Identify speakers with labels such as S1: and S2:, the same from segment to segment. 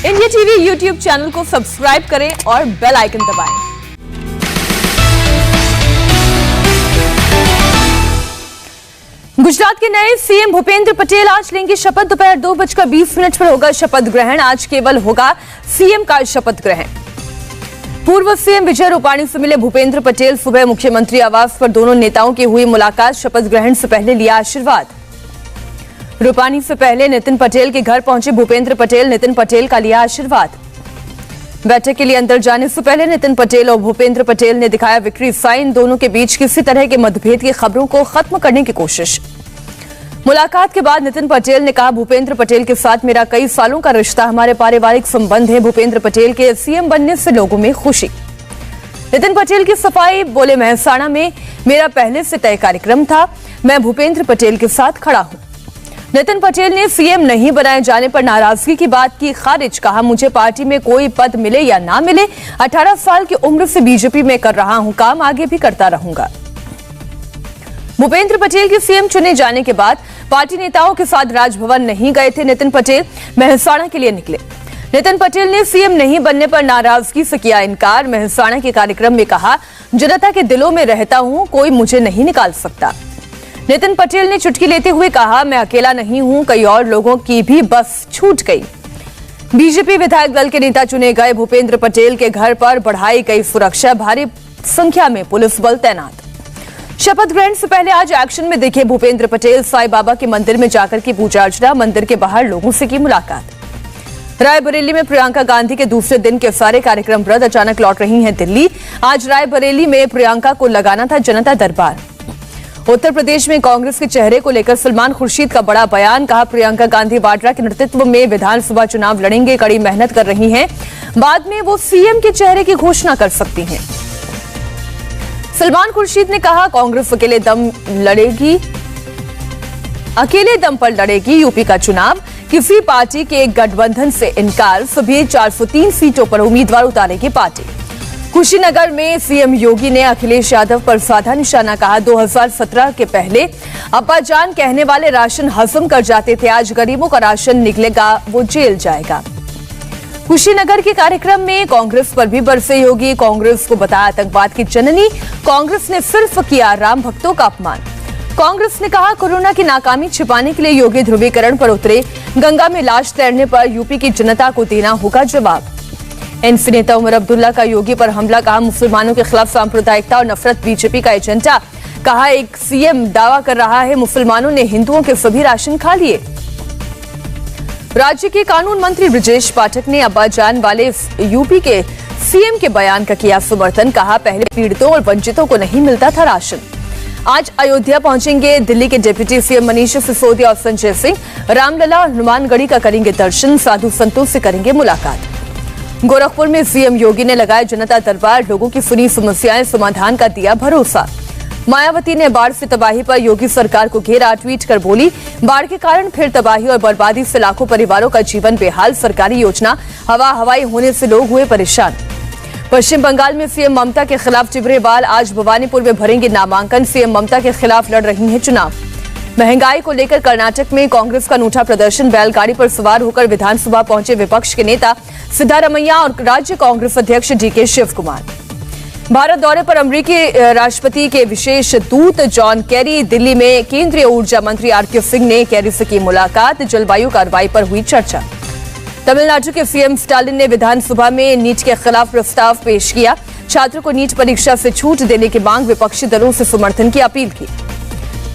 S1: India TV YouTube channel को subscribe करें और बेल आइकन दबाएं। गुजरात के नए सीएम भूपेंद्र पटेल आज लेंगे शपथ। दोपहर 2:20 पर होगा शपथ ग्रहण। आज केवल होगा सीएम का शपथ ग्रहण। पूर्व सीएम विजय रूपाणी से मिले भूपेंद्र पटेल। सुबह मुख्यमंत्री आवास पर दोनों नेताओं की हुई मुलाकात। शपथ ग्रहण से पहले लिया आशीर्वाद। रूपाणी से पहले नितिन पटेल के घर पहुंचे भूपेंद्र पटेल। नितिन पटेल का लिया आशीर्वाद। बैठक के लिए अंदर जाने से पहले नितिन पटेल और भूपेंद्र पटेल ने दिखाया विक्ट्री साइन। दोनों के बीच किसी तरह के मतभेद की खबरों को खत्म करने की कोशिश। मुलाकात के बाद नितिन पटेल ने कहा, भूपेंद्र पटेल के साथ मेरा कई सालों का रिश्ता, हमारे पारिवारिक संबंध है। भूपेंद्र पटेल के सीएम बनने से लोगों में खुशी। नितिन पटेल की सफाई, बोले मेहसाणा में मेरा पहले से तय कार्यक्रम था, मैं भूपेंद्र पटेल के साथ खड़ा हूं। नितिन पटेल ने सीएम नहीं बनाए जाने पर नाराजगी की बात की खारिज। कहा, मुझे पार्टी में कोई पद मिले या ना मिले, 18 साल की उम्र से बीजेपी में कर रहा हूं काम, आगे भी करता रहूंगा। भूपेंद्र पटेल के सीएम चुने जाने के बाद पार्टी नेताओं के साथ राजभवन नहीं गए थे नितिन पटेल, मेहसाणा के लिए निकले। नितिन पटेल ने सीएम नहीं बनने पर नाराजगी से किया इनकार। मेहसाणा के कार्यक्रम में कहा, जनता के दिलों में रहता हूं, कोई मुझे नहीं निकाल सकता। नितिन पटेल ने चुटकी लेते हुए कहा, मैं अकेला नहीं हूं, कई और लोगों की भी बस छूट गई। बीजेपी विधायक दल के नेता चुने गए। भूपेंद्र पटेल के घर पर बढ़ाई गई सुरक्षा, भारी संख्या में पुलिस बल तैनात। शपथ ग्रहण से पहले आज एक्शन में दिखे भूपेंद्र पटेल। साईं बाबा के मंदिर में जाकर की पूजा अर्चना, मंदिर के बाहर लोगों से की मुलाकात। रायबरेली में प्रियंका गांधी के दूसरे दिन के सारे कार्यक्रम रद्द, अचानक लौट रही हैं दिल्ली। आज रायबरेली में प्रियंका को लगाना था जनता दरबार। उत्तर प्रदेश में कांग्रेस के चेहरे को लेकर सलमान खुर्शीद का बड़ा बयान। कहा, प्रियंका गांधी वाड्रा के नेतृत्व में विधानसभा चुनाव लड़ेंगे, कड़ी मेहनत कर रही हैं, बाद में वो सीएम के चेहरे की घोषणा कर सकती हैं। सलमान खुर्शीद ने कहा, कांग्रेस अकेले दम पर लड़ेगी यूपी का चुनाव, किसी पार्टी के गठबंधन से इनकार, सभी 403 सीटों पर उम्मीदवार उतारेगी पार्टी। कुशीनगर में सीएम योगी ने अखिलेश यादव पर साधा निशाना। कहा, 2017 के पहले अब्बाजान कहने वाले राशन हजम कर जाते थे, आज गरीबों का राशन निकलेगा, वो जेल जाएगा। कुशीनगर के कार्यक्रम में कांग्रेस पर भी बरसे योगी। कांग्रेस को बताया आतंकवाद की जननी, कांग्रेस ने सिर्फ किया राम भक्तों का अपमान। कांग्रेस ने कहा, कोरोना की नाकामी छिपाने के लिए योगी ध्रुवीकरण पर उतरे, गंगा में लाश तैरने पर यूपी की जनता को देना होगा जवाब। एनसी नेता उमर अब्दुल्ला का योगी पर हमला। कहा, मुसलमानों के खिलाफ सांप्रदायिकता और नफरत बीजेपी का एजेंडा। कहा, एक सीएम दावा कर रहा है मुसलमानों ने हिंदुओं के सभी राशन खा लिए। राज्य के कानून मंत्री ब्रजेश पाठक ने अब्बाजान वाले यूपी के सीएम के बयान का किया समर्थन। कहा, पहले पीड़ितों और वंचितों को नहीं मिलता था राशन। आज अयोध्या पहुंचेंगे दिल्ली के डिप्टी सीएम मनीष सिसोदिया और संजय सिंह। रामलला और हनुमानगढ़ी का करेंगे दर्शन, साधु संतों से करेंगे मुलाकात। गोरखपुर में सीएम योगी ने लगाया जनता दरबार, लोगों की सुनी समस्याएं, समाधान का दिया भरोसा। मायावती ने बाढ़ से तबाही पर योगी सरकार को घेरा, ट्वीट कर बोली, बाढ़ के कारण फिर तबाही और बर्बादी से लाखों परिवारों का जीवन बेहाल, सरकारी योजना हवा हवाई होने से लोग हुए परेशान। पश्चिम बंगाल में सीएम ममता के खिलाफ टिब्रेवाल आज भवानीपुर में भरेंगे नामांकन। सीएम ममता के खिलाफ लड़ रही हैं चुनाव। महंगाई को लेकर कर्नाटक में कांग्रेस का अनूठा प्रदर्शन। बैलगाड़ी पर सवार होकर विधानसभा पहुंचे विपक्ष के नेता सिद्धारमैया और राज्य कांग्रेस अध्यक्ष डीके शिव कुमार। भारत दौरे पर अमेरिकी राष्ट्रपति के विशेष दूत जॉन कैरी। दिल्ली में केंद्रीय ऊर्जा मंत्री आरके सिंह ने कैरी से की मुलाकात। जलवायु कार्रवाई पर हुई चर्चा। तमिलनाडु के सीएम स्टालिन ने विधानसभा में नीट के खिलाफ प्रस्ताव पेश किया। छात्रों को नीट परीक्षा से छूट देने की मांग, विपक्षी दलों से समर्थन की अपील की।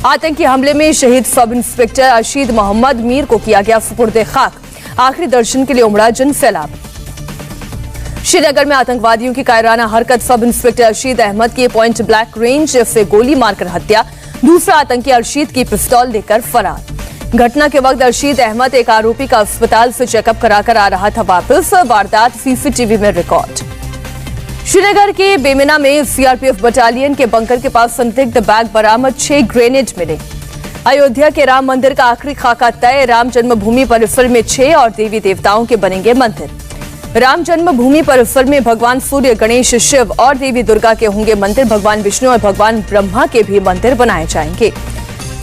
S1: आतंकी हमले में शहीद सब इंस्पेक्टर अरशीद मोहम्मद मीर को किया गया सुपुर्दे खाक। आखिरी दर्शन के लिए उमड़ा जन सैलाब। श्रीनगर में आतंकवादियों की कायराना हरकत। सब इंस्पेक्टर अरशीद अहमद की पॉइंट ब्लैंक रेंज से गोली मारकर हत्या। दूसरा आतंकी अरशीद की पिस्तौल लेकर फरार। घटना के वक्त अरशीद अहमद एक आरोपी का अस्पताल से चेकअप कराकर आ रहा था वापस। वारदात सीसीटीवी में रिकॉर्ड। श्रीनगर के बेमिना में सीआरपीएफ बटालियन के बंकर के पास संदिग्ध बैग बरामद, 6 ग्रेनेड मिले। अयोध्या के राम मंदिर का आखिरी खाका तय। राम जन्मभूमि परिसर में 6 और देवी देवताओं के बनेंगे मंदिर। राम जन्मभूमि परिसर में भगवान सूर्य, गणेश, शिव और देवी दुर्गा के होंगे मंदिर। भगवान विष्णु और भगवान ब्रह्मा के भी मंदिर बनाए जाएंगे।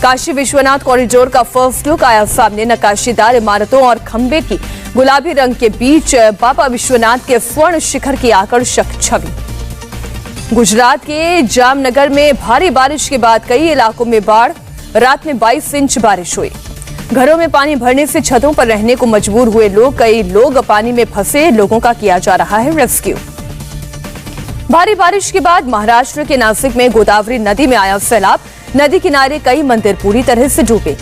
S1: काशी विश्वनाथ कॉरिडोर का फर्स्ट लुक आया सामने। नक्काशीदार इमारतों और खंबे की गुलाबी रंग के बीच बाबा विश्वनाथ के स्वर्ण शिखर की आकर्षक छवि। गुजरात के जामनगर में भारी बारिश के बाद कई इलाकों में बाढ़। रात में 22 इंच बारिश हुई। घरों में पानी भरने से छतों पर रहने को मजबूर हुए लोग। कई लोग पानी में फंसे लोगों का किया जा रहा है रेस्क्यू। भारी बारिश के बाद महाराष्ट्र के नासिक में गोदावरी नदी में आया सैलाब। नदी किनारे कई मंदिर पूरी तरह से डूबे।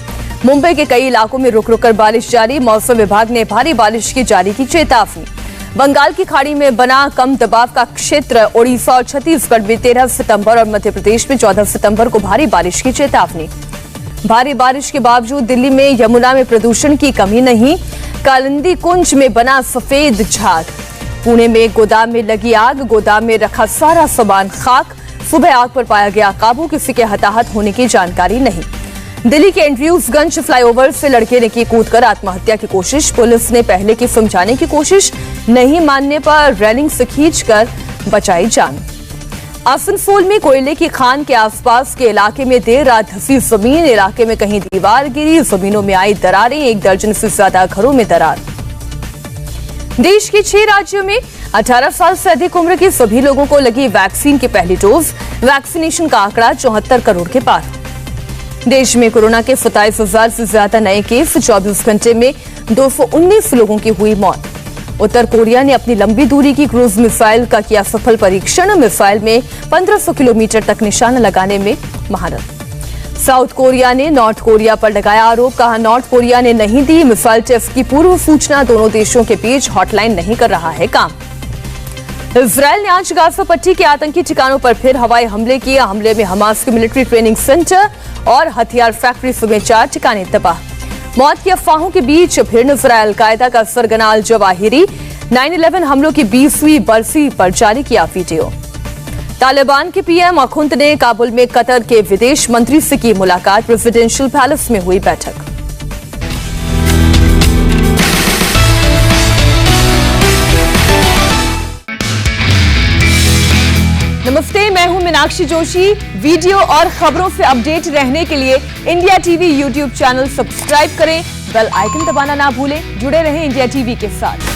S1: मुंबई के कई इलाकों में रुक रुक कर बारिश जारी। मौसम विभाग ने भारी बारिश की जारी की चेतावनी। बंगाल की खाड़ी में बना कम दबाव का क्षेत्र ओडिशा और छत्तीसगढ़ में 13 सितंबर और मध्य प्रदेश में 14 सितंबर को भारी बारिश की चेतावनी। भारी बारिश के बावजूद दिल्ली में यमुना में प्रदूषण की कमी नहीं। कालिंदी कुंज में बना सफेद झाग। पुणे में गोदाम में लगी आग। गोदाम में रखा सारा सामान खाक। सुबह आग पर पाया गया काबू। किसी के हताहत होने की जानकारी नहीं। दिल्ली के एंड्रयूजगंज फ्लाईओवर से लड़के ने की कूदकर आत्महत्या की कोशिश। पुलिस ने पहले की समझाने की कोशिश, नहीं मानने पर रेलिंग से खींचकर बचाई जान। आसनसोल में कोयले की खान के आसपास के इलाके में देर रात धंसी जमीन। इलाके में कहीं दीवार गिरी। जमीनों में आई दरारें। 1 दर्जन से ज्यादा घरों में दरार। देश के 6 राज्यों में 18 साल से अधिक उम्र के सभी लोगों को लगी वैक्सीन की पहली डोज। वैक्सीनेशन का आंकड़ा 74 करोड़ के पार। देश में कोरोना के 27,000 से ज्यादा नए केस। 24 घंटे में 219 लोगों की हुई मौत। उत्तर कोरिया ने अपनी लंबी दूरी की क्रूज मिसाइल का किया सफल परीक्षण। मिसाइल में 1500 किलोमीटर तक निशाना लगाने में महारत। साउथ कोरिया ने नॉर्थ कोरिया पर लगाया आरोप। कहा नॉर्थ कोरिया ने नहीं दी मिसाइल टेस्ट की पूर्व सूचना। दोनों देशों के बीच हॉटलाइन नहीं कर रहा है काम। इजरायल ने आज गाजा पट्टी के आतंकी ठिकानों पर फिर हवाई हमले किए। हमले में हमास के मिलिट्री ट्रेनिंग सेंटर और हथियार फैक्ट्री समेत 4 ठिकाने तबाह। मौत की अफवाहों के बीच फिर नजर आया अलकायदा का सरगना अल जवाहिरी। 9/11 हमलों की 20वीं बरसी पर जारी किया वीडियो। तालिबान के पीएम अखुंद ने काबुल में कतर के विदेश मंत्री से की मुलाकात। प्रेसिडेंशियल पैलेस में हुई बैठक। नमस्ते, मैं हूं मीनाक्षी जोशी। वीडियो और खबरों से अपडेट रहने के लिए India TV YouTube channel subscribe करें। बेल आइकन दबाना ना भूलें। जुड़े रहें इंडिया टीवी के साथ।